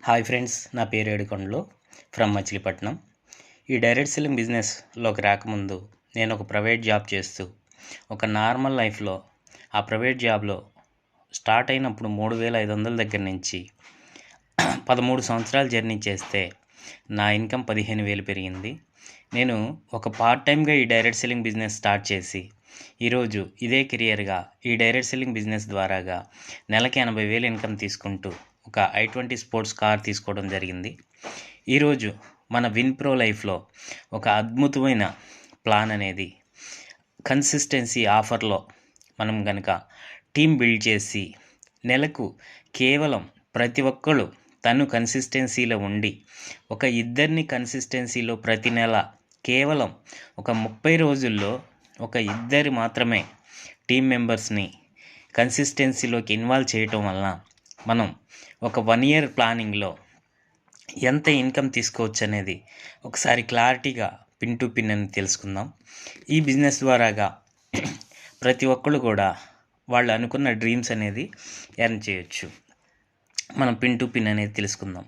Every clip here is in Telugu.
హాయ్ ఫ్రెండ్స్, నా పేరు ఏడుకొండలు ఫ్రమ్ మచిలీపట్నం. ఈ డైరెక్ట్ సెల్లింగ్ బిజినెస్లోకి రాకముందు నేను ఒక ప్రైవేట్ జాబ్ చేస్తూ ఒక నార్మల్ లైఫ్లో ఆ ప్రైవేట్ జాబ్లో స్టార్ట్ అయినప్పుడు 3,500 దగ్గర నుంచి 13 సంవత్సరాలు జర్నీ చేస్తే నా ఇన్కమ్ 15,000 పెరిగింది. నేను ఒక పార్ట్ టైమ్గా ఈ డైరెక్ట్ సెల్లింగ్ బిజినెస్ స్టార్ట్ చేసి ఈరోజు ఇదే కెరియర్గా ఈ డైరెక్ట్ సెల్లింగ్ బిజినెస్ ద్వారాగా నెలకి 80,000 ఇన్కమ్ తీసుకుంటూ ఒక i20 స్పోర్ట్స్ కార్ తీసుకోవడం జరిగింది. ఈరోజు మన winprolyfలో ఒక అద్భుతమైన ప్లాన్ అనేది కన్సిస్టెన్సీ ఆఫర్లో మనం కనుక టీం బిల్డ్ చేసి నెలకు కేవలం ప్రతి ఒక్కళ్ళు తను కన్సిస్టెన్సీలో ఉండి ఒక ఇద్దరిని కన్సిస్టెన్సీలో ప్రతి నెల కేవలం ఒక 30 రోజుల్లో ఒక ఇద్దరు మాత్రమే టీం మెంబర్స్ని కన్సిస్టెన్సీలోకి ఇన్వాల్వ్ చేయటం వలన మనం ఒక 1 year ప్లానింగ్లో ఎంత ఇన్కమ్ తీసుకోవచ్చు అనేది ఒకసారి క్లారిటీగా పిన్ టు పిన్ అని తెలుసుకుందాం. ఈ బిజినెస్ ద్వారాగా ప్రతి ఒక్కళ్ళు కూడా వాళ్ళు అనుకున్న డ్రీమ్స్ అనేది ఎర్న్ చేయొచ్చు. మనం పిన్ టు పిన్ అనేది తెలుసుకుందాం.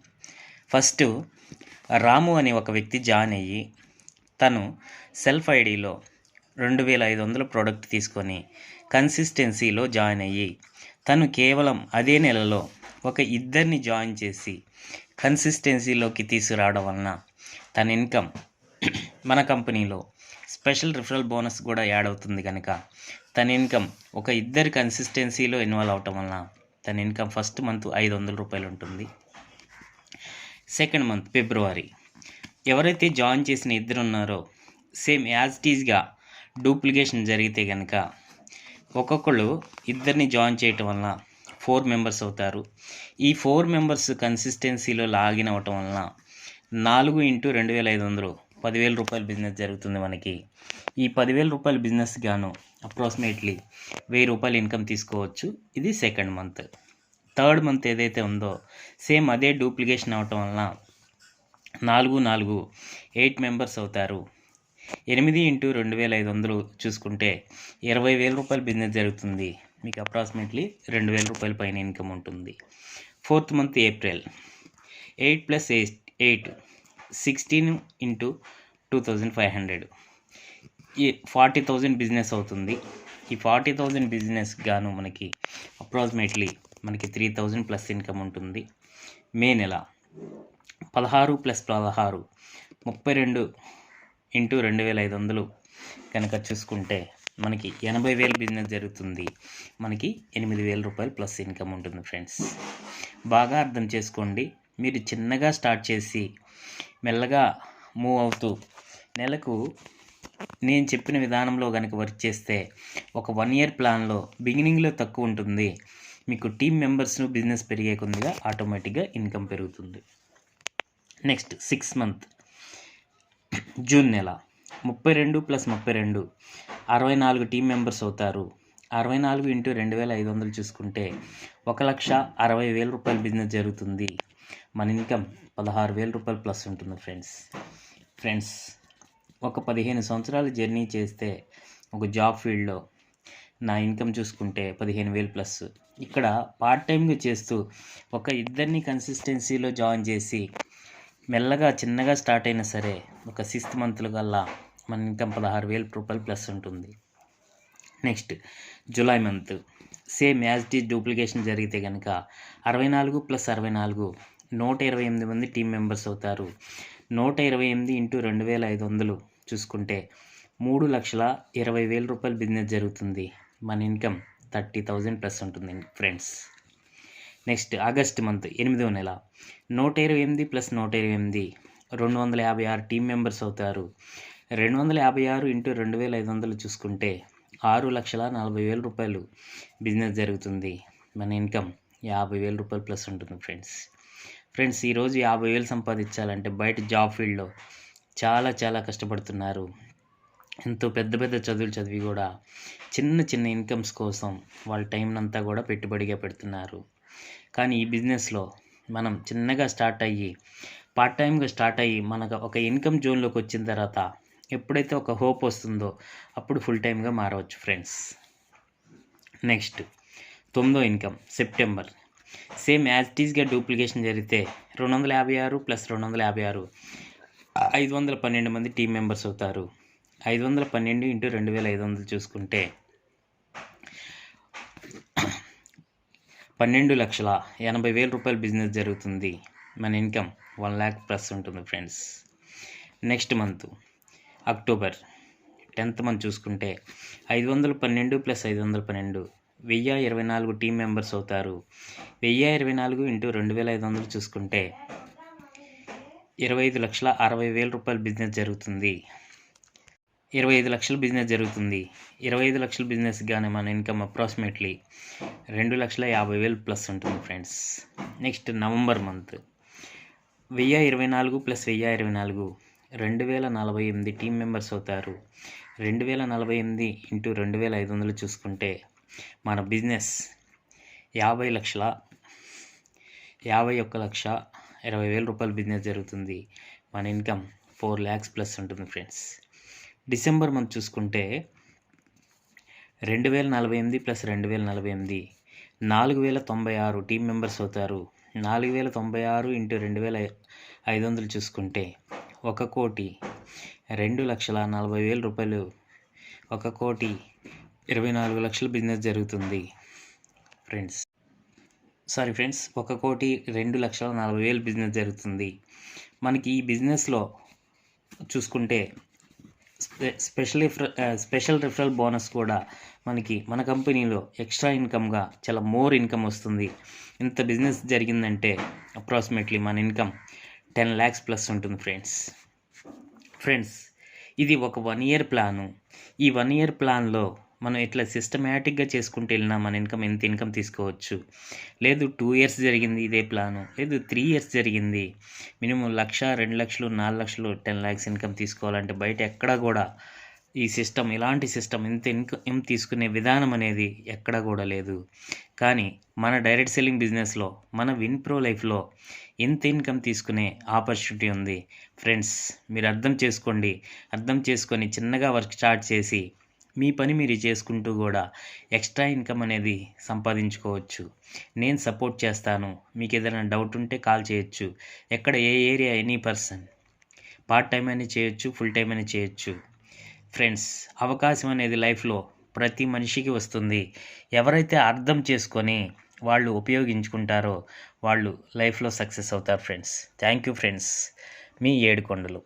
ఫస్ట్ రాము అనే ఒక వ్యక్తి జాయిన్ అయ్యి తను సెల్ఫ్ ఐడిలో 2,500 ప్రోడక్ట్ తీసుకొని కన్సిస్టెన్సీలో జాయిన్ అయ్యి తను కేవలం అదే నెలలో ఒక ఇద్దరిని జాయిన్ చేసి కన్సిస్టెన్సీలోకి తీసుకురావడం వలన తన ఇన్కమ్ మన కంపెనీలో స్పెషల్ రిఫరల్ బోనస్ కూడా యాడ్ అవుతుంది కనుక తన ఇన్కమ్ ఒక ఇద్దరు కన్సిస్టెన్సీలో ఇన్వాల్వ్ అవటం వలన తన ఇన్కమ్ ఫస్ట్ మంత్ 500 రూపాయలు ఉంటుంది. సెకండ్ మంత్ ఫిబ్రవరి ఎవరైతే జాయిన్ చేసిన ఇద్దరు ఉన్నారో సేమ్ యాజ్ టీజ్గా డూప్లికేషన్ జరిగితే కనుక ఒక్కొక్కళ్ళు ఇద్దరిని జాయిన్ చేయటం వలన 4 మెంబర్స్ అవుతారు. ఈ 4 మెంబర్స్ కన్సిస్టెన్సీలో లాగిన్ అవ్వటం వలన 4 × 2,500 10,000 రూపాయల బిజినెస్ జరుగుతుంది. మనకి ఈ 10,000 రూపాయల బిజినెస్ గాను అప్రాక్సిమేట్లీ 1,000 రూపాయలు ఇన్కమ్ తీసుకోవచ్చు. ఇది సెకండ్ మంత్. థర్డ్ మంత్ ఏదైతే ఉందో సేమ్ అదే డూప్లికేషన్ అవ్వటం వలన 4 4 8 మెంబర్స్ అవుతారు. 8 × 2,500 చూసుకుంటే 20,000 రూపాయల బిజినెస్ జరుగుతుంది. మీకు అప్రాక్సిమేట్లీ 2,000 రూపాయల పైన ఇన్కమ్ ఉంటుంది. ఫోర్త్ మంత్ ఏప్రిల్ 8 + 8 16 × 2,500 ఈ 40,000 బిజినెస్ అవుతుంది. ఈ 40,000 బిజినెస్ గాను మనకి అప్రాక్సిమేట్లీ మనకి 3,000 ప్లస్ ఇన్కమ్ ఉంటుంది. మే నెల 16 + 16 32 × 2,500 కనుక చూసుకుంటే మనకి 80,000 బిజినెస్ జరుగుతుంది. మనకి 8,000 రూపాయలు ప్లస్ ఇన్కమ్ ఉంటుంది. ఫ్రెండ్స్, బాగా అర్థం చేసుకోండి. మీరు చిన్నగా స్టార్ట్ చేసి మెల్లగా మూవ్ అవుతూ నెలకు నేను చెప్పిన విధానంలో కనుక వర్క్ చేస్తే ఒక 1 year ప్లాన్లో బిగినింగ్లో తక్కువ ఉంటుంది. మీకు టీం మెంబర్స్ బిజినెస్ పెరిగే కొద్దిగా ఆటోమేటిక్గా ఇన్కమ్ పెరుగుతుంది. నెక్స్ట్ 6th మంత్ జూన్ నెల 32 + 32 64 టీం మెంబర్స్ అవుతారు. 64 × 2,500 చూసుకుంటే 1,60,000 రూపాయల బిజినెస్ జరుగుతుంది. మన ఇన్కమ్ 16,000 రూపాయలు ప్లస్ ఉంటుంది. ఫ్రెండ్స్ ఒక 15 సంవత్సరాలు జర్నీ చేస్తే ఒక జాబ్ ఫీల్డ్లో నా ఇన్కమ్ చూసుకుంటే 15,000 ప్లస్. ఇక్కడ పార్ట్ టైంగా చేస్తూ ఒక ఇద్దరిని కన్సిస్టెన్సీలో జాయిన్ చేసి మెల్లగా చిన్నగా స్టార్ట్ అయినా సరే ఒక 6th మంత్లో కల్లా మన ఇన్కమ్ 16,000 రూపాయలు ప్లస్ ఉంటుంది. Next July month same as the duplication జరిగితే కనుక 64 + 64 128 మంది టీం మెంబర్స్ అవుతారు. 128 × 2,500 చూసుకుంటే 3,20,000 రూపాయల బిజినెస్ జరుగుతుంది. మన ఇన్కమ్ 30,000 ప్లస్ ఉంటుంది. ఫ్రెండ్స్, నెక్స్ట్ ఆగస్ట్ మంత్ 8వ నెల 128 + 128 256 టీం మెంబర్స్ అవుతారు. 256 × 2,500 చూసుకుంటే 6,40,000 రూపాయలు బిజినెస్ జరుగుతుంది. మన ఇన్కమ్ 50,000 రూపాయలు ప్లస్ ఉంటుంది. ఫ్రెండ్స్ ఈరోజు 50,000 సంపాదించాలంటే బయట జాబ్ ఫీల్డ్లో చాలా కష్టపడుతున్నారు. ఎంతో పెద్ద చదువులు చదివి కూడా చిన్న ఇన్కమ్స్ కోసం వాళ్ళ టైం అంతా కూడా పెట్టుబడిగా పెడుతున్నారు. కానీ ఈ బిజినెస్లో మనం చిన్నగా స్టార్ట్ అయ్యి పార్ట్ టైమ్గా స్టార్ట్ అయ్యి మనకు ఒక ఇన్కమ్ జోన్లోకి వచ్చిన తర్వాత ఎప్పుడైతే ఒక హోప్ వస్తుందో అప్పుడు ఫుల్ టైమ్గా మారవచ్చు. ఫ్రెండ్స్, నెక్స్ట్ 9వ income September same as it ఈస్గా డూప్లికేషన్ జరిగితే 256 ప్లస్ 256 512 మంది టీం మెంబర్స్ అవుతారు. 512 ఇంటూ 2500 చూసుకుంటే 12,80,000 రూపాయల బిజినెస్ జరుగుతుంది. మన ఇన్కమ్ 1 lakh ప్లస్ ఉంటుంది friends. Next month October 10th month చూసుకుంటే 512 ప్లస్ 512 1024 టీం మెంబర్స్ అవుతారు. 1024 ఇంటూ 2500 చూసుకుంటే 25,60,000 రూపాయల బిజినెస్ జరుగుతుంది. 25 లక్షల బిజినెస్ జరుగుతుంది. 25 లక్షల బిజినెస్ కానీ మన ఇన్కమ్ అప్రాక్సిమేట్లీ 2,50,000 ప్లస్ ఉంటుంది friends. Next November month 1024 plus 1024 2,048 team members అవుతారు. 2,048 ఇంటూ 2,500 చూసుకుంటే మన బిజినెస్ 51,20,000 రూపాయల బిజినెస్ జరుగుతుంది. మన ఇన్కమ్ 4 lakhs ప్లస్ ఉంటుంది ఫ్రెండ్స్. డిసెంబర్ మంత్ చూసుకుంటే 2,048 ప్లస్ 2,048 4,096 టీం మెంబర్స్ అవుతారు. 4,096 ఇంటూ 2,500 చూసుకుంటే 1,02,40,000 రూపాయలు 1,24,00,000 బిజినెస్ జరుగుతుంది ఫ్రెండ్స్. 1,02,40,000 బిజినెస్ జరుగుతుంది. మనకి ఈ బిజినెస్లో చూసుకుంటే స్పెషల్ రిఫరల్ బోనస్ కూడా మన కంపెనీలో ఎక్స్ట్రా ఇన్కమ్గా చాలా మోర్ ఇన్కమ్ వస్తుంది. ఇంత బిజినెస్ జరిగిందంటే అప్రాక్సిమేట్లీ మన ఇన్కమ్ 10 lakhs ప్లస్ ఉంటుంది ఫ్రెండ్స్. ఇది ఒక 1 year ప్లాను. ఈ 1 year ప్లాన్లో మనం ఇట్లా సిస్టమేటిక్గా చేసుకుంటూ వెళ్ళినా మన ఇన్కమ్ ఎంత ఇన్కమ్ తీసుకోవచ్చు. లేదు 2 years జరిగింది ఇదే ప్లాను, లేదు 3 years జరిగింది, మినిమం 1,00,000, 2,00,000, 4,00,000, 10 lakhs ఇన్కమ్ తీసుకోవాలంటే బయట ఎక్కడా కూడా ఈ సిస్టమ్, ఇలాంటి సిస్టమ్, ఇంత ఇన్కమ్ తీసుకునే విధానం అనేది ఎక్కడా కూడా లేదు. కానీ మన డైరెక్ట్ సెల్లింగ్ బిజినెస్లో, మన విన్ప్రో లైఫ్లో ఎంత ఇన్కమ్ తీసుకునే ఆపర్చునిటీ ఉంది ఫ్రెండ్స్. మీరు అర్థం చేసుకొని చిన్నగా వర్క్ స్టార్ట్ చేసి మీ పని మీరు చేసుకుంటూ కూడా ఎక్స్ట్రా ఇన్కమ్ అనేది సంపాదించుకోవచ్చు. నేను సపోర్ట్ చేస్తాను. మీకు ఏదైనా డౌట్ ఉంటే కాల్ చేయొచ్చు. ఎక్కడ ఏ area, any person, part time అయినా చేయొచ్చు, ఫుల్ టైం అయినా చేయొచ్చు ఫ్రెండ్స్. అవకాశం అనేది లైఫ్లో ప్రతి మనిషికి వస్తుంది. ఎవరైతే అర్థం చేసుకొని వాళ్ళు ఉపయోగించుకుంటారో వాళ్ళు లైఫ్లో సక్సెస్ అవుతారు ఫ్రెండ్స్. Thank you friends. మీ ఏడుకొండలు.